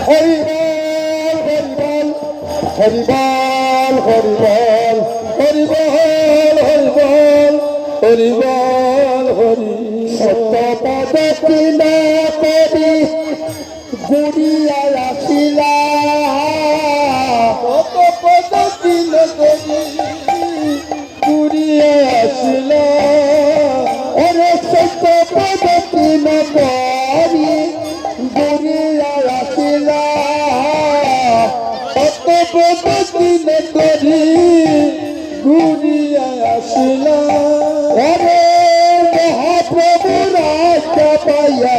হরি বল হরি বল হরি বল হরি বল হরি বল হরি সত্য পদ কিনা কবি গুড়িয়া আসিলা সত্য পদ কিনা কবি গুড়িয়া আসিলা ওরে সত্য পদ কিনা কবি গুড়িয়া আসিলা সত্য পদ কিনা কবি গুড়িয়া আসিলা ওরে মহাপ্রভু রাজা পাইয়া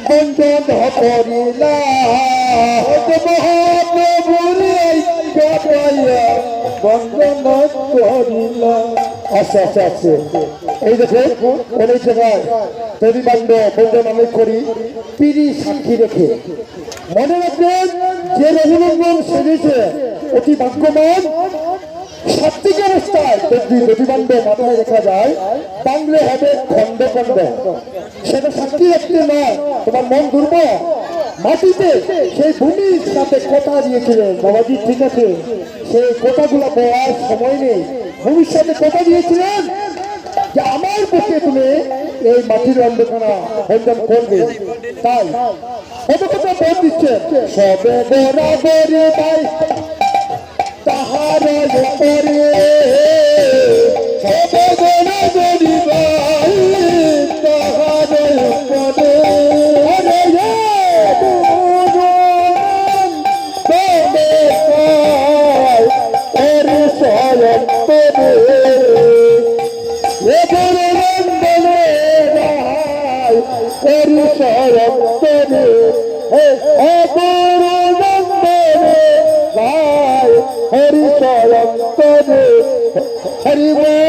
বন্ধন করিলা মহাপ্রভুর রাজা পাইয়া বন্ধন করিলা। আচ্ছা আচ্ছা আচ্ছা এই দেখে অনেক জায়গায় দেবী বান্ধব বন্ধন আমি করি পিড়ি সাক্ষী রেখে মনে রাখবেন যে রঘুনন্দন সেজেছে অতি ভাগ্যবান সাত্বিক অবস্থায় যদি দেবীবান্ধব মাথায় রেখা যায় বাংলে হবে খন্ড খন্ড সেটা সাক্ষী রাখতে নয় তোমার মন দুর্বল মাটিতে সেই ভূমির সাথে কথা দিয়েছিলেন বাবাজি ঠিক আছে সেই কথাগুলো বলার সময় নেই ভূমির সাথে কথা দিয়েছিলেন যে আমার পক্ষে তুমি এই মাটির অন্ধকারা বন্ধন করবে তাই কত কথা বল দিচ্ছে সবে বরাবরে ভাই তাহার উপরে সবে বরাবরে ভাই তাহার উপরে হরি বল